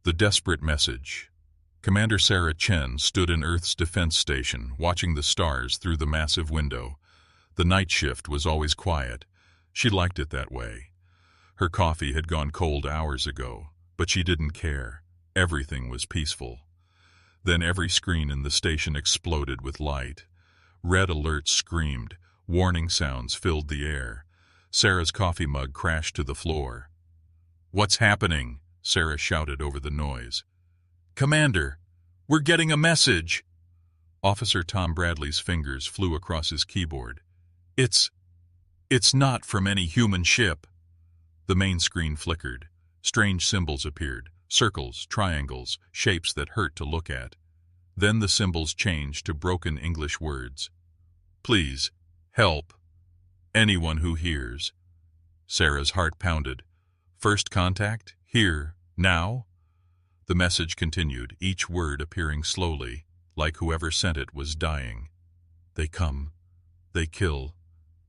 The desperate message. Commander Sarah Chen stood in Earth's defense station, watching the stars through the massive window. The night shift was always quiet. She liked it that way. Her coffee had gone cold hours ago, but she didn't care. Everything was peaceful. Then every screen in the station exploded with light. Red alerts screamed. Warning sounds filled the air. Sarah's coffee mug crashed to the floor. "What's happening?" Sarah shouted over the noise. "Commander, we're getting a message!" Officer Tom Bradley's fingers flew across his keyboard. It's not from any human ship." The main screen flickered. Strange symbols appeared. Circles, triangles, shapes that hurt to look at. Then the symbols changed to broken English words. "Please, help. Anyone who hears." Sarah's heart pounded. "First contact? Here? Now?" The message continued, each word appearing slowly, like whoever sent it was dying. "They come. They kill.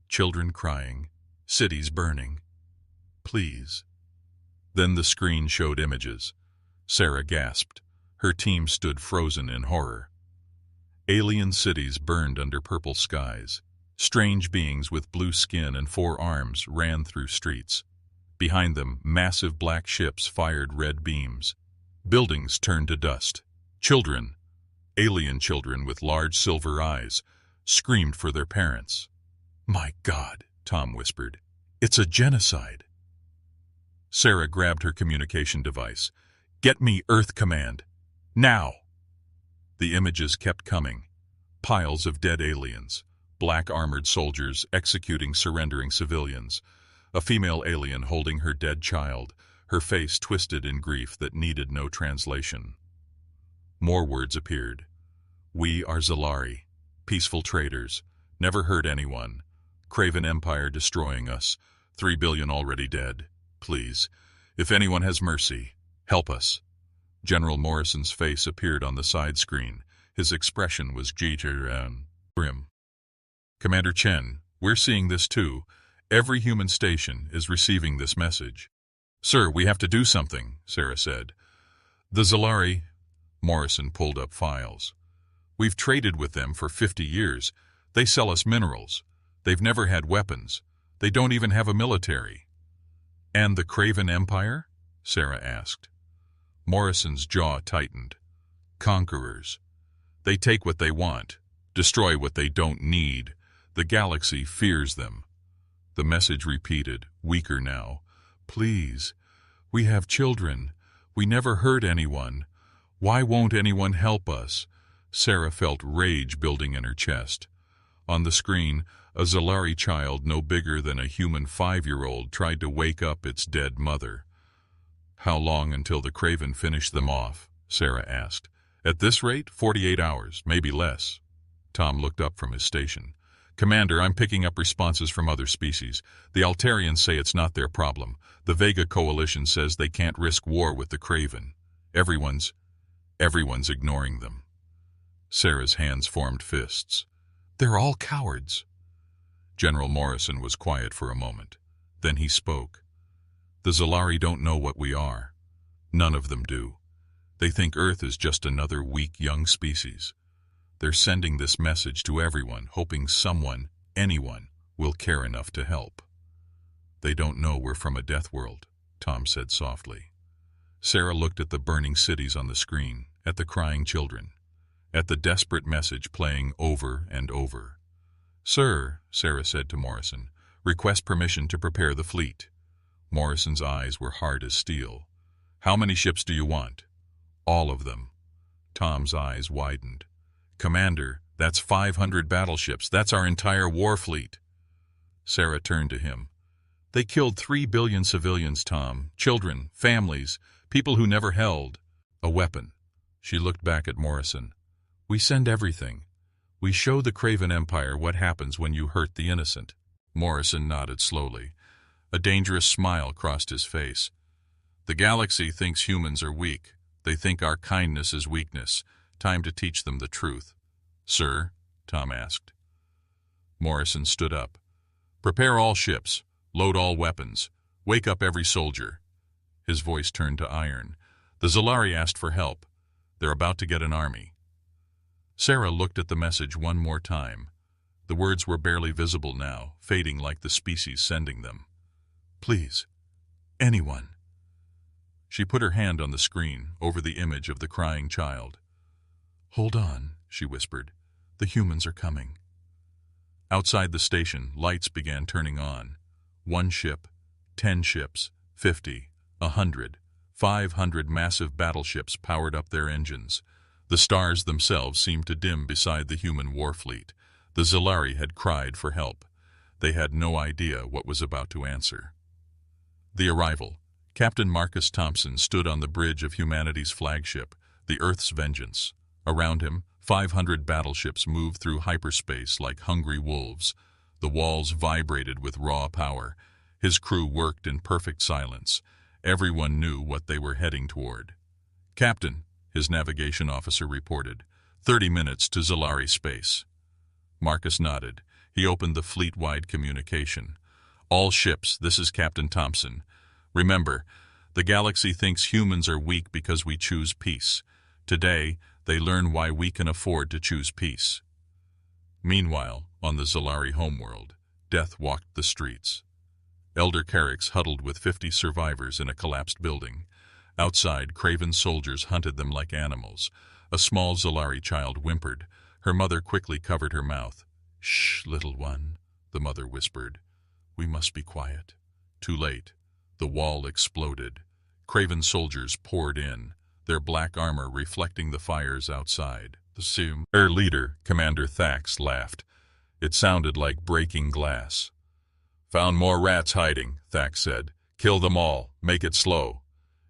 Children crying. Cities burning. Please." Then the screen showed images. Sarah gasped. Her team stood frozen in horror. Alien cities burned under purple skies. Strange beings with blue skin and 4 arms ran through streets. Behind them, massive black ships fired red beams. Buildings turned to dust. Children, alien children with large silver eyes, screamed for their parents. "My God," Tom whispered. "It's a genocide." Sarah grabbed her communication device. "Get me Earth Command. Now!" The images kept coming. Piles of dead aliens. Black armored soldiers executing surrendering civilians. A female alien holding her dead child, her face twisted in grief that needed no translation. More words appeared. "We are Zalari. Peaceful traders. Never hurt anyone. Craven Empire destroying us. 3 billion already dead. Please, if anyone has mercy, help us." General Morrison's face appeared on the side screen. His expression was grim. "Commander Chen, we're seeing this too. Every human station is receiving this message." "Sir, we have to do something," Sarah said. "The Zalari..." Morrison pulled up files. "We've traded with them for 50 years. They sell us minerals. They've never had weapons. They don't even have a military." "And the Craven Empire?" Sarah asked. Morrison's jaw tightened. "Conquerors. They take what they want, destroy what they don't need. The galaxy fears them." The message repeated, weaker now. "Please, we have children. We never hurt anyone. Why won't anyone help us?" Sarah felt rage building in her chest. On the screen, a Zalari child no bigger than a human 5-year-old tried to wake up its dead mother. "How long until the Craven finish them off?" Sarah asked. "At this rate, 48 hours, maybe less." Tom looked up from his station. "Commander, I'm picking up responses from other species. The Altarians say it's not their problem. The Vega Coalition says they can't risk war with the Craven. Everyone's ignoring them." Sarah's hands formed fists. "They're all cowards." General Morrison was quiet for a moment. Then he spoke. "The Zalari don't know what we are. None of them do. They think Earth is just another weak young species. They're sending this message to everyone, hoping someone, anyone, will care enough to help." "They don't know we're from a death world," Tom said softly. Sarah looked at the burning cities on the screen, at the crying children, at the desperate message playing over and over. "Sir," Sarah said to Morrison, "request permission to prepare the fleet." Morrison's eyes were hard as steel. "How many ships do you want?" "All of them." Tom's eyes widened. "Commander, that's 500 battleships. That's our entire war fleet." Sarah turned to him. "They killed 3 billion civilians, Tom. Children, families, people who never held a weapon." She looked back at Morrison. "We send everything. We show the Craven Empire what happens when you hurt the innocent." Morrison nodded slowly. A dangerous smile crossed his face. "The galaxy thinks humans are weak. They think our kindness is weakness. Time to teach them the truth." "Sir?" Tom asked. Morrison stood up. "Prepare all ships. Load all weapons. Wake up every soldier." His voice turned to iron. The Zalari asked for help. They're about to get an army. Sarah looked at the message one more time. The words were barely visible now, fading like the species sending them. Please, anyone. She put her hand on the screen, over the image of the crying child. Hold on, she whispered. The humans are coming. Outside the station, lights began turning on. 1 ship, 10 ships, 50, 100, 500 massive battleships powered up their engines. The stars themselves seemed to dim beside the human war fleet. The Zalari had cried for help. They had no idea what was about to answer. The arrival. Captain Marcus Thompson stood on the bridge of humanity's flagship, the Earth's Vengeance. Around him, 500 battleships moved through hyperspace like hungry wolves. The walls vibrated with raw power. His crew worked in perfect silence. Everyone knew what they were heading toward. Captain, his navigation officer reported, 30 minutes to Zalari space. Marcus nodded. He opened the fleet-wide communication. All ships, this is Captain Thompson. Remember, the galaxy thinks humans are weak because we choose peace. Today, they learn why we can afford to choose peace. Meanwhile, on the Zalari homeworld, death walked the streets. Elder Carricks huddled with 50 survivors in a collapsed building. Outside, craven soldiers hunted them like animals. A small Zalari child whimpered. Her mother quickly covered her mouth. Shh, little one, the mother whispered. We must be quiet. Too late. The wall exploded. Craven soldiers poured in, their black armor reflecting the fires outside. Their leader, Commander Thax, laughed. It sounded like breaking glass. Found more rats hiding, Thax said. Kill them all. Make it slow.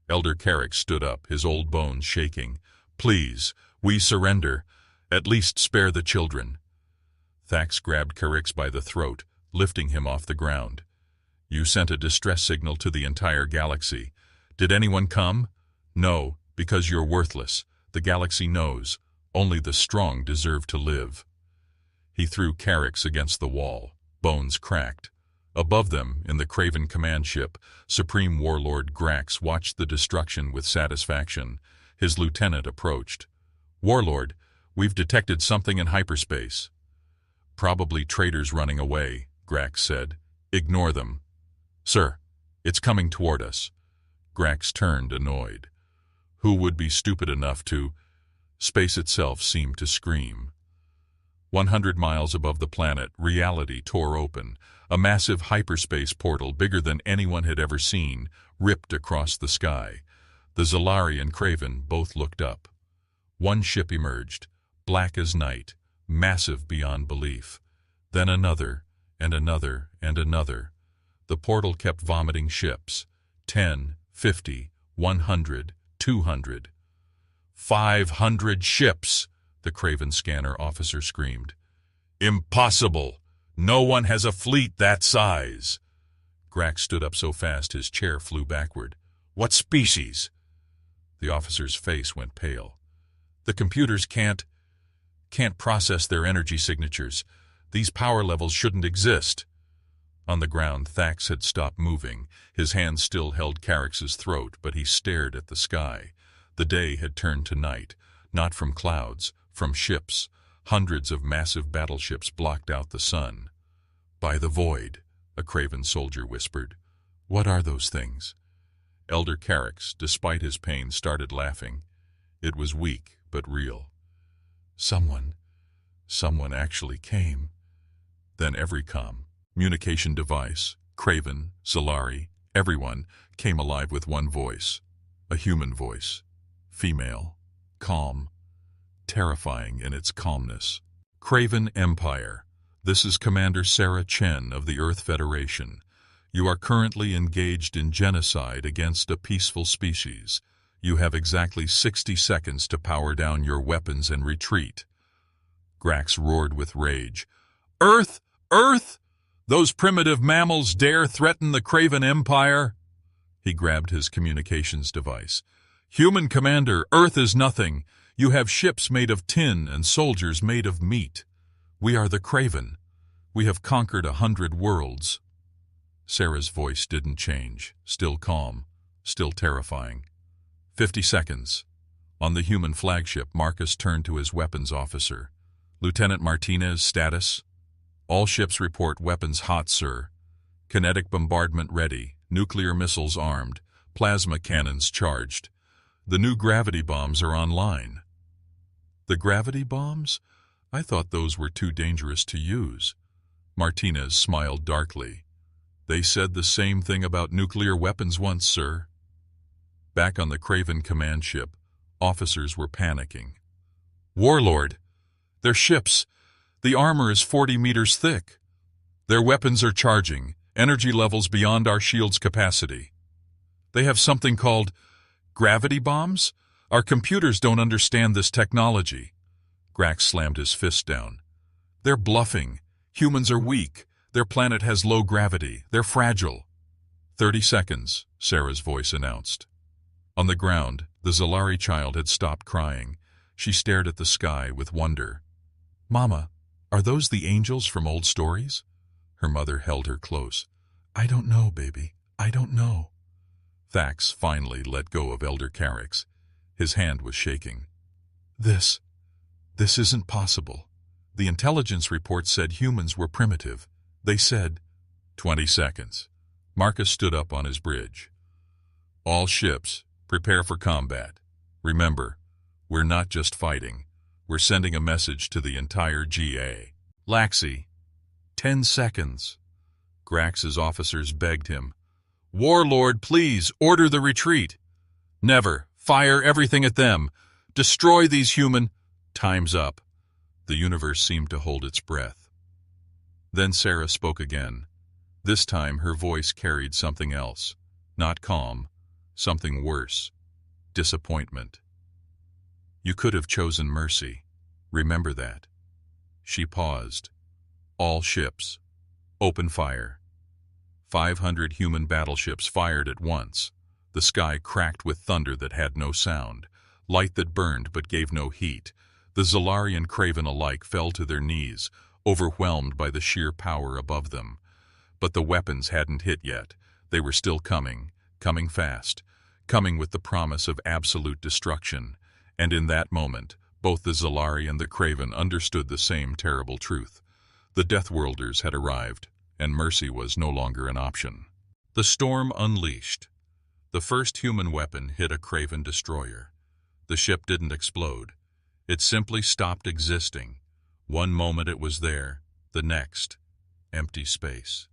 Elder Carrick stood up, his old bones shaking. Please, we surrender. At least spare the children. Thax grabbed Carricks by the throat, lifting him off the ground. You sent a distress signal to the entire galaxy. Did anyone come? No, because you're worthless. The galaxy knows. Only the strong deserve to live. He threw Carricks against the wall. Bones cracked. Above them, in the Craven command ship, Supreme Warlord Grax watched the destruction with satisfaction. His lieutenant approached. Warlord, we've detected something in hyperspace. Probably traitors running away, Grax said. Ignore them. Sir, it's coming toward us. Grax turned, annoyed. Who would be stupid enough to... Space itself seemed to scream. 100 miles above the planet, reality tore open. A massive hyperspace portal bigger than anyone had ever seen ripped across the sky. The Zalari and Craven both looked up. One ship emerged, black as night, massive beyond belief. Then another, and another, and another. The portal kept vomiting ships. 10, 50, 100, 200. 500 ships, the Craven scanner officer screamed. Impossible! No one has a fleet that size! Grax stood up so fast his chair flew backward. What species? The officer's face went pale. The computers can't process their energy signatures. These power levels shouldn't exist. On the ground, Thax had stopped moving. His hand still held Carricks's throat, but he stared at the sky. The day had turned to night, not from clouds, from ships. Hundreds of massive battleships blocked out the sun. By the void, a Craven soldier whispered. What are those things? Elder Carricks, despite his pain, started laughing. It was weak, but real. Someone actually came. Then every communication device, Craven, Zalari, everyone, came alive with one voice. A human voice. Female. Calm. Terrifying in its calmness. Craven Empire. This is Commander Sarah Chen of the Earth Federation. You are currently engaged in genocide against a peaceful species. You have exactly 60 seconds to power down your weapons and retreat. Grax roared with rage. Earth! Earth! Those primitive mammals dare threaten the Craven Empire? He grabbed his communications device. Human Commander, Earth is nothing. You have ships made of tin and soldiers made of meat. We are the Craven. We have conquered 100 worlds. Sarah's voice didn't change, still calm, still terrifying. 50 seconds. On the human flagship, Marcus turned to his weapons officer. Lieutenant Martinez, status? All ships report weapons hot, sir. Kinetic bombardment ready, nuclear missiles armed, plasma cannons charged. The new gravity bombs are online. The gravity bombs? I thought those were too dangerous to use. Martinez smiled darkly. They said the same thing about nuclear weapons once, sir. Back on the Craven command ship, officers were panicking. Warlord! Their ships! The armor is 40 meters thick. Their weapons are charging, energy levels beyond our shield's capacity. They have something called gravity bombs? Our computers don't understand this technology. Grax slammed his fist down. They're bluffing. Humans are weak. Their planet has low gravity. They're fragile. 30 seconds, Sarah's voice announced. On the ground, the Zalari child had stopped crying. She stared at the sky with wonder. Mama, are those the angels from old stories? Her mother held her close. I don't know, baby. I don't know. Thax finally let go of Elder Carrick's. His hand was shaking. This isn't possible. The intelligence report said humans were primitive. They said... 20 seconds. Marcus stood up on his bridge. All ships, prepare for combat. Remember, we're not just fighting. We're sending a message to the entire GA. Laxi. 10 seconds. Grax's officers begged him. Warlord, please, order the retreat. Never. Fire everything at them. Destroy these human... Time's up. The universe seemed to hold its breath. Then Sarah spoke again. This time her voice carried something else. Not calm. Something worse. Disappointment. You could have chosen mercy. Remember that. She paused. All ships. Open fire. 500 human battleships fired at once. The sky cracked with thunder that had no sound, light that burned but gave no heat. The Zalari and Craven alike fell to their knees, overwhelmed by the sheer power above them. But the weapons hadn't hit yet. They were still coming fast, coming with the promise of absolute destruction. And in that moment, both the Zalari and the Craven understood the same terrible truth. The Deathworlders had arrived, and mercy was no longer an option. The storm unleashed. The first human weapon hit a Craven destroyer. The ship didn't explode. It simply stopped existing. One moment it was there, the next, empty space.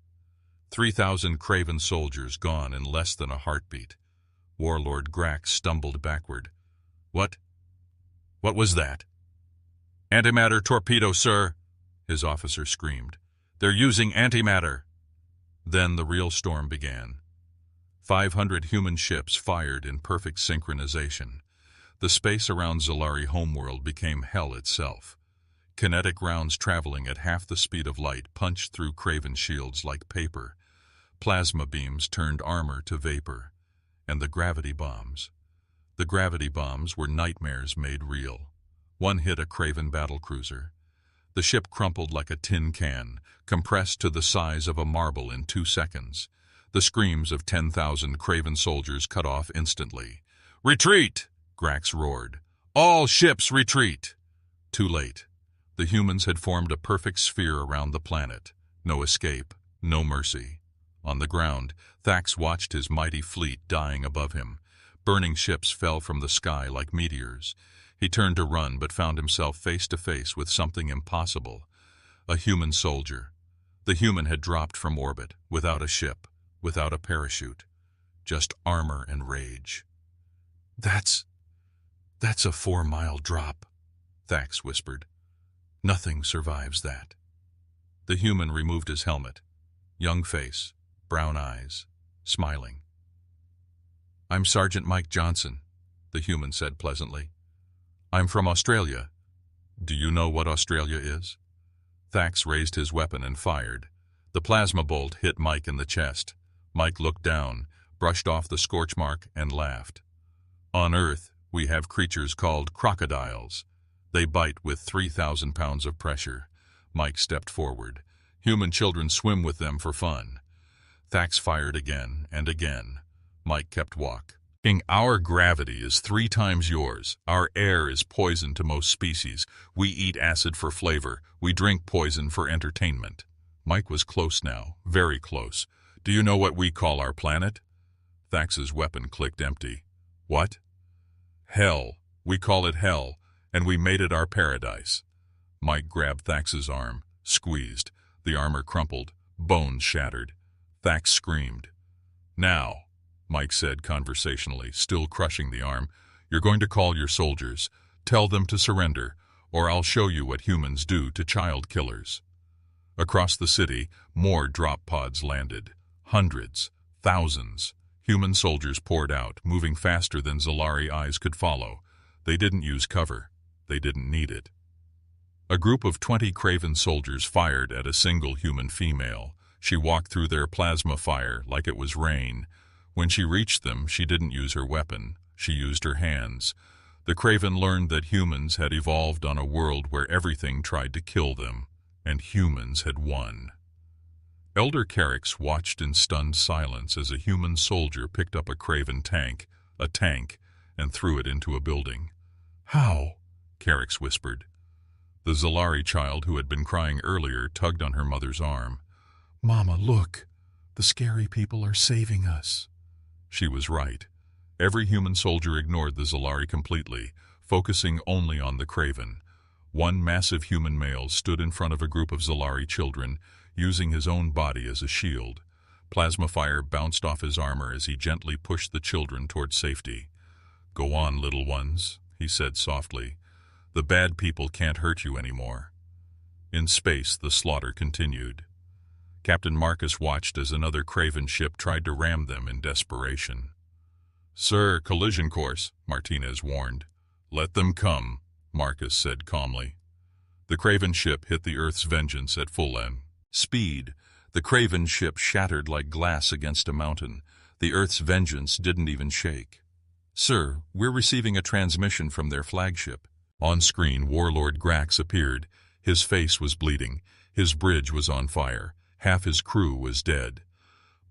3,000 Craven soldiers gone in less than a heartbeat. Warlord Grax stumbled backward. What was that? Antimatter torpedo, sir, his officer screamed. They're using antimatter. Then the real storm began. 500 human ships fired in perfect synchronization. The space around Zalari homeworld became hell itself. Kinetic rounds traveling at half the speed of light punched through Craven shields like paper. Plasma beams turned armor to vapor. And the gravity bombs. The gravity bombs were nightmares made real. One hit a Craven battlecruiser. The ship crumpled like a tin can, compressed to the size of a marble in 2 seconds. The screams of 10,000 Craven soldiers cut off instantly. Retreat! Grax roared. All ships retreat! Too late. The humans had formed a perfect sphere around the planet. No escape, no mercy. On the ground, Thax watched his mighty fleet dying above him. Burning ships fell from the sky like meteors. He turned to run but found himself face to face with something impossible. A human soldier. The human had dropped from orbit, without a ship, without a parachute. Just armor and rage. That's a 4-mile drop, Thax whispered. Nothing survives that. The human removed his helmet. Young face, brown eyes, smiling. I'm Sergeant Mike Johnson, the human said pleasantly. I'm from Australia. Do you know what Australia is? Thax raised his weapon and fired. The plasma bolt hit Mike in the chest. Mike looked down, brushed off the scorch mark, and laughed. On Earth, we have creatures called crocodiles. They bite with 3,000 pounds of pressure. Mike stepped forward. Human children swim with them for fun. Thax fired again and again. Mike kept walk. King, our gravity is 3 times yours. Our air is poison to most species. We eat acid for flavor. We drink poison for entertainment. Mike was close now, very close. Do you know what we call our planet? Thax's weapon clicked empty. What? Hell. We call it hell, and we made it our paradise. Mike grabbed Thax's arm, squeezed. The armor crumpled, bones shattered. Thax screamed. Now, Mike said conversationally, still crushing the arm, you're going to call your soldiers. Tell them to surrender, or I'll show you what humans do to child killers. Across the city, more drop pods landed. Hundreds, thousands. Human soldiers poured out, moving faster than Zalari eyes could follow. They didn't use cover. They didn't need it. A group of 20 Craven soldiers fired at a single human female. She walked through their plasma fire like it was rain. When she reached them, she didn't use her weapon. She used her hands. The Craven learned that humans had evolved on a world where everything tried to kill them, and humans had won. Elder Carrix watched in stunned silence as a human soldier picked up a Craven tank, and threw it into a building. How? Carrix whispered. The Zalari child who had been crying earlier tugged on her mother's arm. Mama, look. The scary people are saving us. She was right. Every human soldier ignored the Zalari completely, focusing only on the Craven. One massive human male stood in front of a group of Zalari children, using his own body as a shield. Plasma fire bounced off his armor as he gently pushed the children toward safety. Go on, little ones, he said softly. The bad people can't hurt you anymore. In space, the slaughter continued. Captain Marcus watched as another Craven ship tried to ram them in desperation. Sir, collision course, Martinez warned. Let them come, Marcus said calmly. The Craven ship hit the Earth's Vengeance at full speed. The Craven ship shattered like glass against a mountain. The Earth's Vengeance didn't even shake. Sir, we're receiving a transmission from their flagship. On screen, Warlord Grax appeared. His face was bleeding. His bridge was on fire. Half his crew was dead.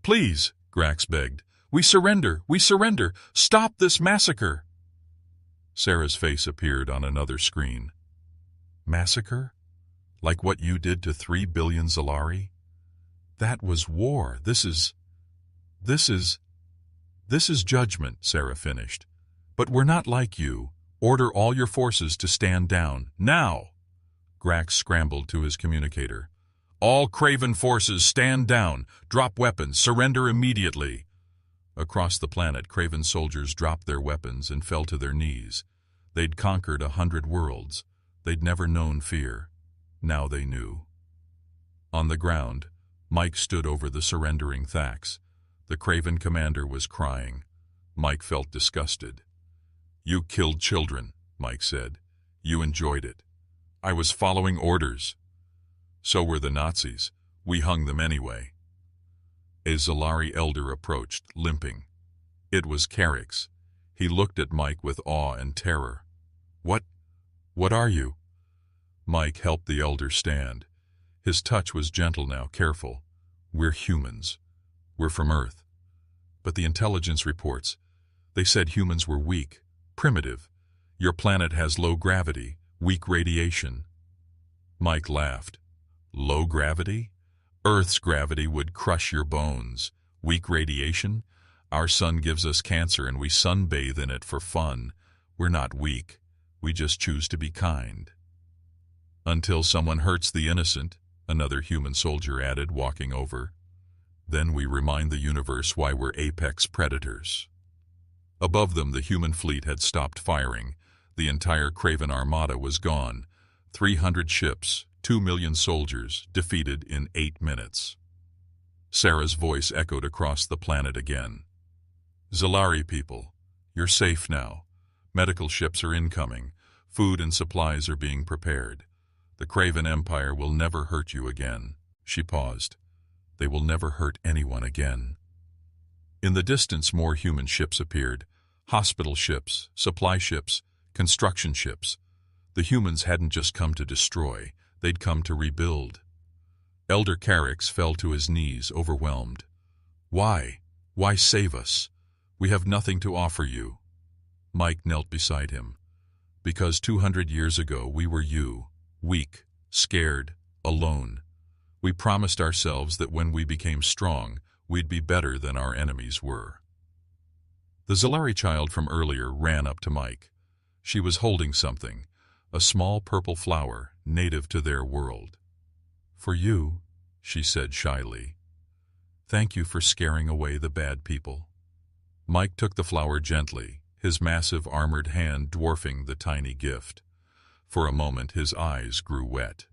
Please, Grax begged. We surrender! We surrender! Stop this massacre! Sarah's face appeared on another screen. Massacre? Like what you did to 3 billion Zalari? That was war. This is judgment, Sarah finished. But we're not like you. Order all your forces to stand down. Now! Grax scrambled to his communicator. All Craven forces stand down. Drop weapons. Surrender immediately. Across the planet, Craven soldiers dropped their weapons and fell to their knees. They'd conquered 100 worlds. They'd never known fear. Now they knew. On the ground, Mike stood over the surrendering Thax. The Craven commander was crying. Mike felt disgusted. You killed children, Mike said. You enjoyed it. I was following orders. So were the Nazis. We hung them anyway. A Zalari elder approached, limping. It was Carrix. He looked at Mike with awe and terror. What are you? Mike helped the elder stand. His touch was gentle now, careful. We're humans. We're from Earth. But the intelligence reports, they said humans were weak, primitive. Your planet has low gravity, weak radiation. Mike laughed. Low gravity? Earth's gravity would crush your bones. Weak radiation? Our sun gives us cancer and we sunbathe in it for fun. We're not weak. We just choose to be kind. Until someone hurts the innocent, another human soldier added, walking over. Then we remind the universe why we're apex predators. Above them, the human fleet had stopped firing. The entire Craven armada was gone. 300 ships, 2 million soldiers, defeated in 8 minutes. Sarah's voice echoed across the planet again. Zalari people, you're safe now. Medical ships are incoming. Food and supplies are being prepared. The Craven Empire will never hurt you again. She paused. They will never hurt anyone again. In the distance, more human ships appeared. Hospital ships, supply ships, construction ships. The humans hadn't just come to destroy. They'd come to rebuild. Elder Carrix fell to his knees, overwhelmed. Why? Why save us? We have nothing to offer you. Mike knelt beside him. Because 200 years ago we were you, weak, scared, alone. We promised ourselves that when we became strong, we'd be better than our enemies were. The Zalari child from earlier ran up to Mike. She was holding something, a small purple flower native to their world. For you, she said shyly. Thank you for scaring away the bad people. Mike took the flower gently, his massive armored hand dwarfing the tiny gift. For a moment his eyes grew wet.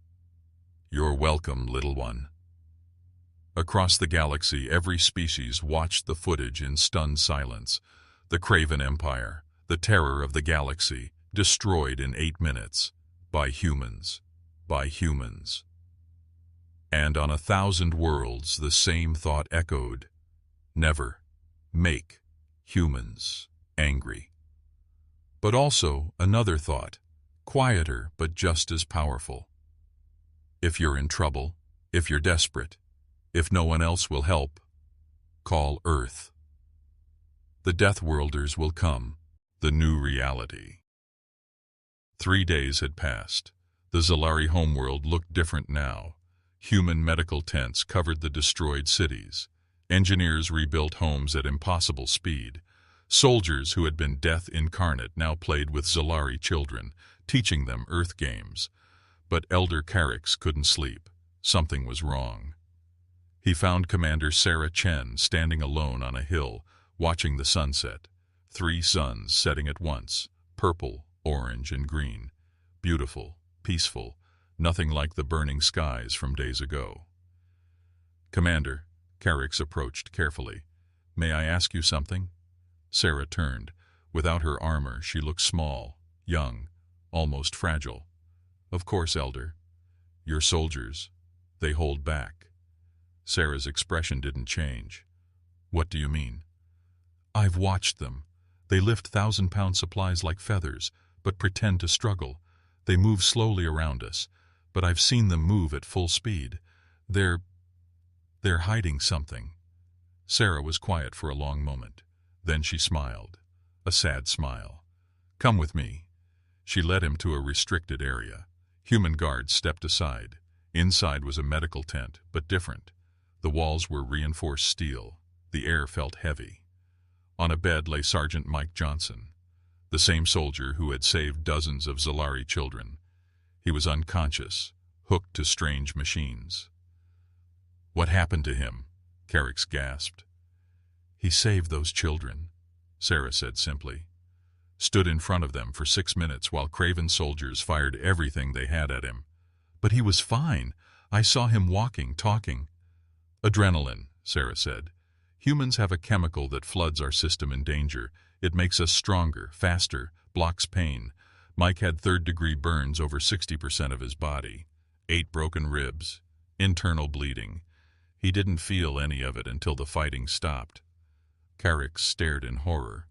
You're welcome, little one. Across the galaxy, every species watched the footage in stunned silence. The Craven Empire, the terror of the galaxy, destroyed in 8 minutes. By humans. By humans. And on 1,000 worlds the same thought echoed. Never make humans angry. But also another thought, quieter but just as powerful. If you're in trouble, if you're desperate, if no one else will help, call Earth. The Deathworlders will come, the new reality. 3 days had passed. The Zalari homeworld looked different now. Human medical tents covered the destroyed cities. Engineers rebuilt homes at impossible speed. Soldiers who had been death incarnate now played with Zalari children, teaching them Earth games. But Elder Carrix couldn't sleep. Something was wrong. He found Commander Sarah Chen standing alone on a hill, watching the sunset. 3 suns setting at once, purple, orange, and green. Beautiful, peaceful, nothing like the burning skies from days ago. Commander, Carrix approached carefully. May I ask you something? Sarah turned. Without her armor, she looked small, young, almost fragile. Of course, Elder. Your soldiers, they hold back. Sarah's expression didn't change. What do you mean? I've watched them. They lift 1,000-pound supplies like feathers, but pretend to struggle. They move slowly around us, but I've seen them move at full speed. They're hiding something. Sarah was quiet for a long moment. Then she smiled, a sad smile. Come with me. She led him to a restricted area. Human guards stepped aside. Inside was a medical tent, but different. The walls were reinforced steel. The air felt heavy. On a bed lay Sergeant Mike Johnson, the same soldier who had saved dozens of Zalari children. He was unconscious, hooked to strange machines. What happened to him? Carrix gasped. He saved those children, Sarah said simply. Stood in front of them for 6 minutes while Craven soldiers fired everything they had at him. But he was fine. I saw him walking, talking. Adrenaline, Sarah said. Humans have a chemical that floods our system in danger. It makes us stronger, faster, blocks pain. Mike had third-degree burns over 60% of his body. 8 broken ribs. Internal bleeding. He didn't feel any of it until the fighting stopped. Carrix stared in horror.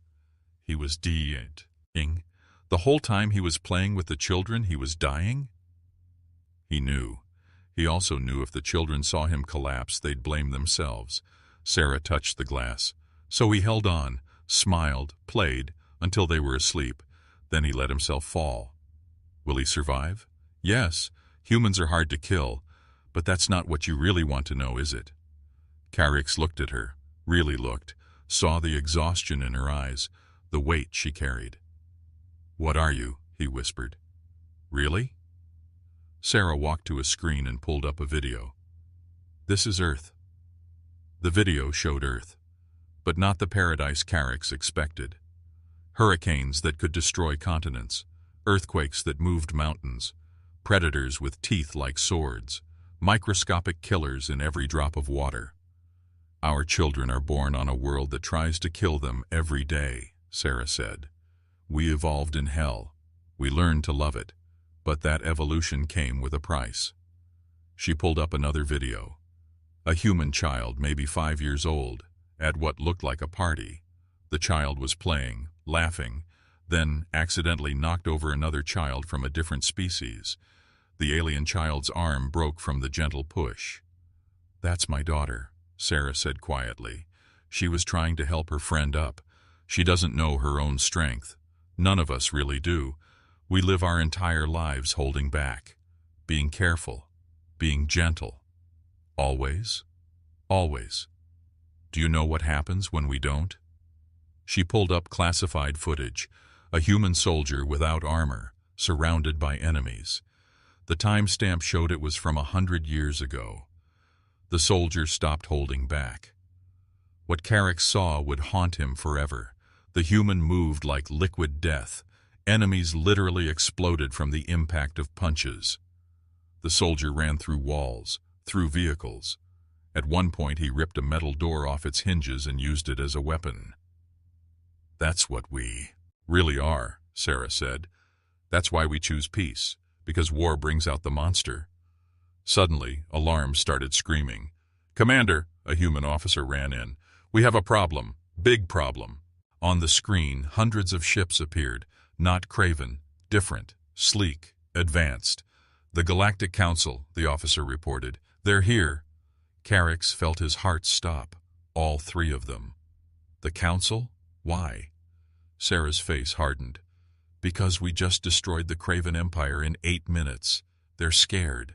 He was dying. The whole time he was playing with the children, he was dying? He knew. He also knew if the children saw him collapse, they'd blame themselves. Sarah touched the glass. So he held on, smiled, played, until they were asleep. Then he let himself fall. Will he survive? Yes, humans are hard to kill, but that's not what you really want to know, is it? Carrix looked at her, really looked, saw the exhaustion in her eyes, the weight she carried. What are you? He whispered. Really? Sarah walked to a screen and pulled up a video. This is Earth. The video showed Earth, but not the paradise Carrix expected. Hurricanes that could destroy continents, earthquakes that moved mountains, predators with teeth like swords, microscopic killers in every drop of water. Our children are born on a world that tries to kill them every day, Sarah said. We evolved in hell. We learned to love it, but that evolution came with a price. She pulled up another video. A human child, maybe 5 years old, at what looked like a party. The child was playing, laughing, then accidentally knocked over another child from a different species. The alien child's arm broke from the gentle push. That's my daughter, Sarah said quietly. She was trying to help her friend up, She doesn't know her own strength. None of us really do. We live our entire lives holding back, being careful, being gentle. Always? Always. Do you know what happens when we don't? She pulled up classified footage, a human soldier without armor, surrounded by enemies. The timestamp showed it was from 100 years ago. The soldier stopped holding back. What Carrick saw would haunt him forever. The human moved like liquid death. Enemies literally exploded from the impact of punches. The soldier ran through walls, through vehicles. At one point he ripped a metal door off its hinges and used it as a weapon. That's what we really are, Sarah said. That's why we choose peace, because war brings out the monster. Suddenly, alarms started screaming. "Commander," a human officer ran in. "We have a problem. Big problem." On the screen, hundreds of ships appeared. Not craven, different, sleek, advanced. "The Galactic Council," the officer reported. "They're here." Carrick felt his heart stop. All three of them. The Council? Why? Sarah's face hardened. "Because we just destroyed the Craven Empire in 8 minutes. They're scared."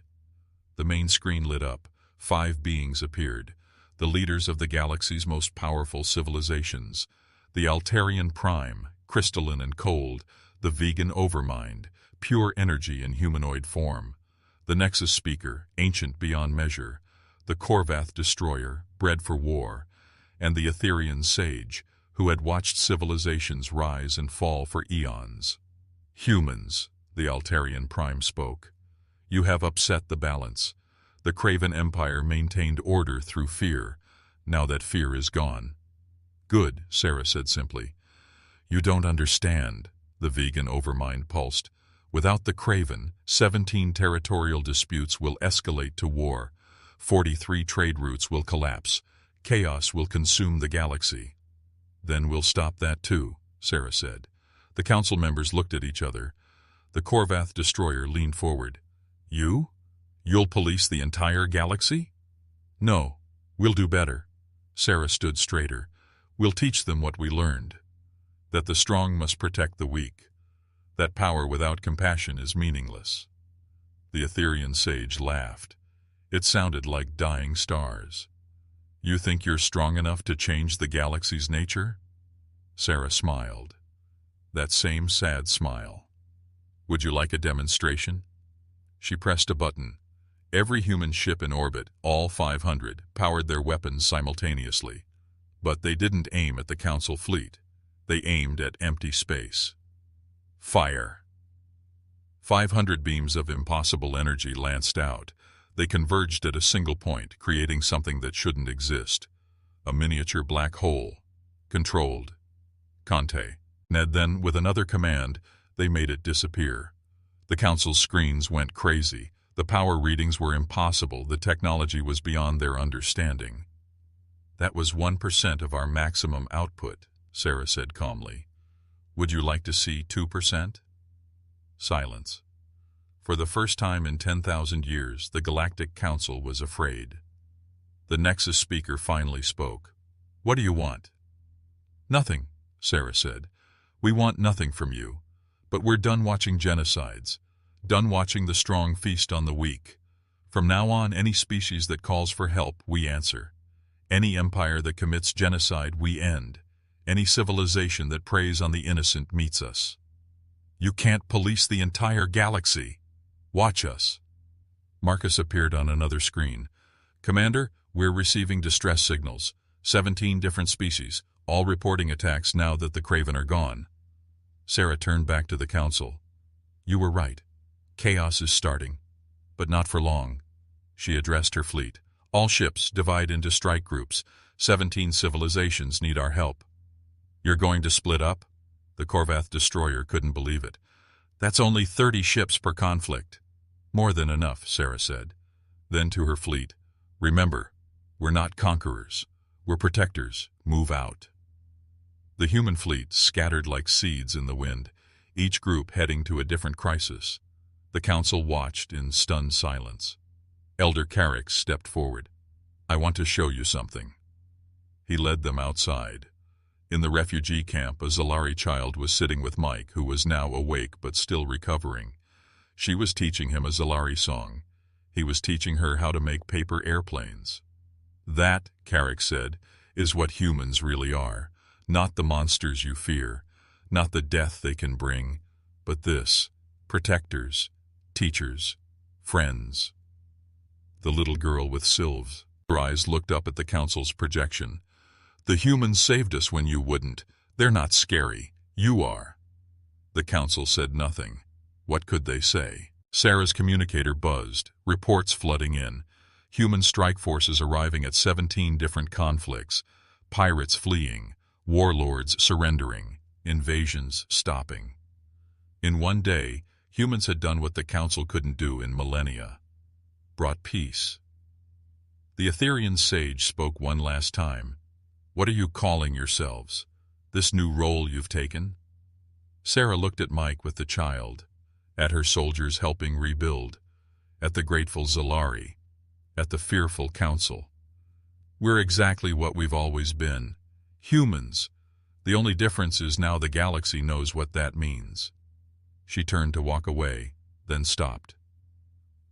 The main screen lit up. 5 beings appeared. The leaders of the galaxy's most powerful civilizations. The Altarian Prime, crystalline and cold. The vegan Overmind, pure energy in humanoid form. The Nexus Speaker, ancient beyond measure. The Korvath Destroyer, bred for war. And the Etherian Sage, who had watched civilizations rise and fall for eons. "Humans," the Altarian Prime spoke. "You have upset the balance. The Craven Empire maintained order through fear. Now that fear is gone." "Good," Sarah said simply. "You don't understand," the vegan Overmind pulsed. "Without the Craven, 17 territorial disputes will escalate to war. 43 trade routes will collapse. Chaos will consume the galaxy." "Then we'll stop that too," Sarah said. The council members looked at each other. The Korvath Destroyer leaned forward. "You? You'll police the entire galaxy?" "No, we'll do better." Sarah stood straighter. "We'll teach them what we learned. That the strong must protect the weak. That power without compassion is meaningless." The Etherian Sage laughed. It sounded like dying stars. "You think you're strong enough to change the galaxy's nature?" Sarah smiled. That same sad smile. "Would you like a demonstration?" She pressed a button. Every human ship in orbit, all 500, powered their weapons simultaneously. But they didn't aim at the Council fleet. They aimed at empty space. Fire. 500 beams of impossible energy lanced out. They converged at a single point, creating something that shouldn't exist. A miniature black hole. Controlled. Conte. Then, with another command, they made it disappear. The Council's screens went crazy. The power readings were impossible. The technology was beyond their understanding. "That was 1% of our maximum output," Sarah said calmly. "Would you like to see 2%? Silence. For the first time in 10,000 years, the Galactic Council was afraid. The Nexus Speaker finally spoke. "What do you want?" "Nothing," Sarah said. "We want nothing from you. But we're done watching genocides. Done watching the strong feast on the weak. From now on, any species that calls for help, we answer. Any empire that commits genocide, we end. Any civilization that preys on the innocent meets us. You can't police the entire galaxy. Watch us." Marcus appeared on another screen. "Commander, we're receiving distress signals. 17 different species, all reporting attacks now that the Craven are gone." Sarah turned back to the Council. "You were right. Chaos is starting. But not for long." She addressed her fleet. "All ships divide into strike groups. 17 civilizations need our help." "You're going to split up?" The Korvath Destroyer couldn't believe it. "That's only 30 ships per conflict." "More than enough," Sarah said. Then to her fleet, "Remember, we're not conquerors. We're protectors. Move out." The human fleet scattered like seeds in the wind, each group heading to a different crisis. The Council watched in stunned silence. Elder Carrick stepped forward. "I want to show you something." He led them outside. In the refugee camp, a Zalari child was sitting with Mike, who was now awake but still recovering. She was teaching him a Zalari song. He was teaching her how to make paper airplanes. That, Carrick said, is what humans really are. Not the monsters you fear, not the death they can bring, but this: protectors, teachers, friends. The little girl with Sylve's eyes looked up at the Council's projection. The humans saved us when you wouldn't. They're not scary. You are. The Council said nothing. What could they say? Sarah's communicator buzzed, reports flooding in. Human strike forces arriving at 17 different conflicts. Pirates fleeing. Warlords surrendering. Invasions stopping. In one day, humans had done what the Council couldn't do in millennia. Brought peace. The Etherian sage spoke one last time. What are you calling yourselves? This new role you've taken? Sarah looked at Mike with the child, at her soldiers helping rebuild, at the grateful Zalari, at the fearful Council. We're exactly what we've always been. Humans. The only difference is now the galaxy knows what that means. She turned to walk away, then stopped.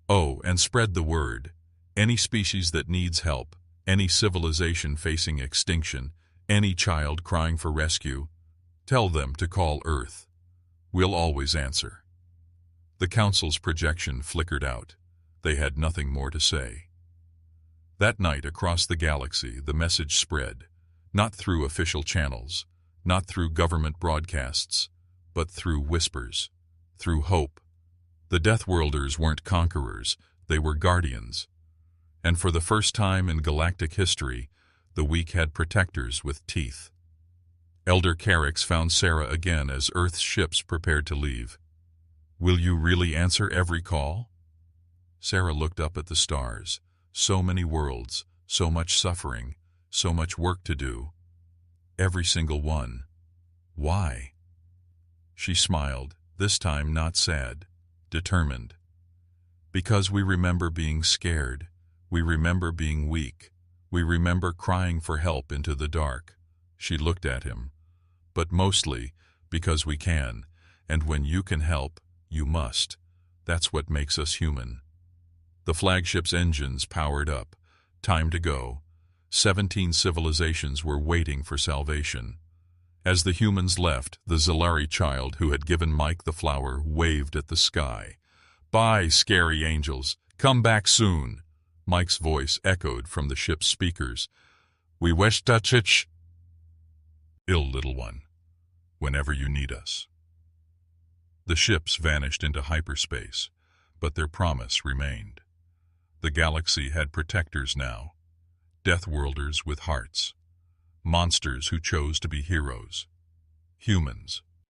Oh, and spread the word. Any species that needs help, any civilization facing extinction, any child crying for rescue, tell them to call Earth. We'll always answer. The Council's projection flickered out. They had nothing more to say. That night, across the galaxy, the message spread, not through official channels, not through government broadcasts, but through whispers, through hope. The Deathworlders weren't conquerors, they were guardians. And for the first time in galactic history, the weak had protectors with teeth. Elder Carricks found Sarah again as Earth's ships prepared to leave. Will you really answer every call? Sarah looked up at the stars. So many worlds, so much suffering, so much work to do. Every single one. Why? She smiled, this time not sad, determined. Because we remember being scared. We remember being weak. We remember crying for help into the dark. She looked at him. But mostly because we can, and when you can help, you must. That's what makes us human. The flagship's engines powered up. Time to go. 17 civilizations were waiting for salvation. As the humans left, the Zalari child who had given Mike the flower waved at the sky. Bye, scary angels. Come back soon. Mike's voice echoed from the ship's speakers. We wish to touch ill little one, whenever you need us. The ships vanished into hyperspace, but their promise remained. The galaxy had protectors now, Deathworlders with hearts, monsters who chose to be heroes, humans